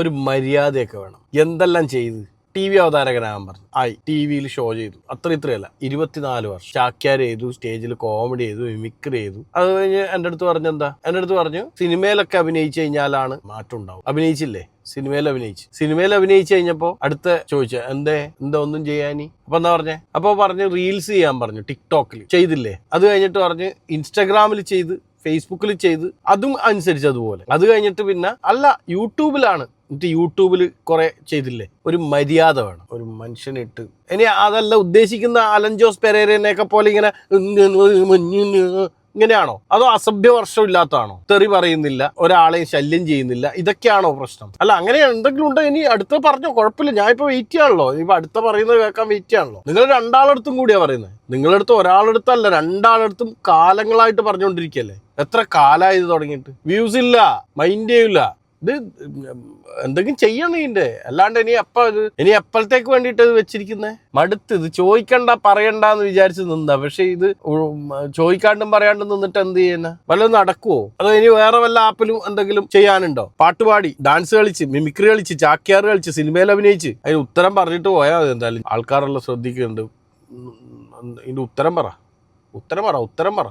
ഒരു മര്യാദയൊക്കെ വേണം. എന്തെല്ലാം ചെയ്ത് TV അവതാരകനാകാൻ പറഞ്ഞു, ആയി TV ഷോ ചെയ്തു, ഇത്രയല്ല 24 വർഷം ചാക്യാർ ചെയ്തു, സ്റ്റേജിൽ കോമഡി ചെയ്തു, മിമിക്രി ചെയ്തു. അത് കഴിഞ്ഞ് എൻ്റെ അടുത്ത് പറഞ്ഞു സിനിമയിലൊക്കെ അഭിനയിച്ചു കഴിഞ്ഞാലാണ് മാറ്റം ഉണ്ടാവും. അഭിനയിച്ചില്ലേ? സിനിമയിൽ അഭിനയിച്ചു കഴിഞ്ഞപ്പോൾ അടുത്ത ചോദിച്ച എന്താ ഒന്നും ചെയ്യാനി? അപ്പൊ എന്താ പറഞ്ഞേ? അപ്പൊ പറഞ്ഞു റീൽസ് ചെയ്യാൻ പറഞ്ഞു, ടിക്ടോക്കിൽ ചെയ്തില്ലേ? അത് കഴിഞ്ഞിട്ട് പറഞ്ഞ് ഇൻസ്റ്റാഗ്രാമിൽ ചെയ്ത്, ഫേസ്ബുക്കിൽ ചെയ്ത്, അതും അനുസരിച്ച് അതുപോലെ. അത് കഴിഞ്ഞിട്ട് പിന്നെ അല്ല യൂട്യൂബിലാണ്, എന്നിട്ട് യൂട്യൂബിൽ കുറെ ചെയ്തില്ലേ? ഒരു മര്യാദ വേണം ഒരു മനുഷ്യനിട്ട്. ഇനി അതല്ല ഉദ്ദേശിക്കുന്ന അലൻ ജോസ് പെരേരനെയൊക്കെ പോലെ ഇങ്ങനെയാണോ? അതോ അസഭ്യവർഷം ഇല്ലാത്തതാണോ? തെറി പറയുന്നില്ല, ഒരാളെയും ശല്യം ചെയ്യുന്നില്ല, ഇതൊക്കെയാണോ പ്രശ്നം? അല്ല, അങ്ങനെ എന്തെങ്കിലും ഉണ്ടോ? ഇനി അടുത്ത പറഞ്ഞോ, കുഴപ്പമില്ല, ഞാൻ ഇപ്പൊ വെയിറ്റ് ചെയ്യാണല്ലോ. ഇനിയിപ്പോ അടുത്ത പറയുന്നത് കേൾക്കാൻ വെയിറ്റ് ചെയ്യാണല്ലോ. നിങ്ങൾ രണ്ടാളടുത്തും കൂടിയാ പറയുന്നത്. നിങ്ങളടുത്ത് ഒരാളടുത്തല്ല, രണ്ടാളടുത്തും കാലങ്ങളായിട്ട് പറഞ്ഞുകൊണ്ടിരിക്കുകയല്ലേ. എത്ര കാലമായി ഇത് തുടങ്ങിയിട്ട്? വ്യൂസ് ഇല്ല, മൈൻഡ് ചെയ്യില്ല. ഇത് എന്തെങ്കിലും ചെയ്യണം ഇതിന്റെ. അല്ലാണ്ട് ഇനി എപ്പോഴത്തേക്ക് വേണ്ടിയിട്ട് ഇത് വെച്ചിരിക്കുന്നത്? മടുത്ത്. ഇത് ചോദിക്കണ്ട പറയണ്ടെന്ന് വിചാരിച്ച് നിന്നാ. പക്ഷെ ഇത് ചോദിക്കാണ്ടും പറയാണ്ടും നിന്നിട്ട് എന്ത് ചെയ്യുന്ന? വല്ലതും നടക്കുവോ? അതോ ഇനി വേറെ വല്ല ആപ്പിലും എന്തെങ്കിലും ചെയ്യാനുണ്ടോ? പാട്ടുപാടി, ഡാൻസ് കളിച്ച്, മിമിക്രി കളിച്ച്, ചാക്യാർ കളിച്ച്, സിനിമയിൽ അഭിനയിച്ച് അതിന് ഉത്തരം പറഞ്ഞിട്ട് പോയാൽ മതി. എന്തായാലും ആൾക്കാരെല്ലാം ശ്രദ്ധിക്കുന്നുണ്ട്. ഇതിന്റെ ഉത്തരം പറ.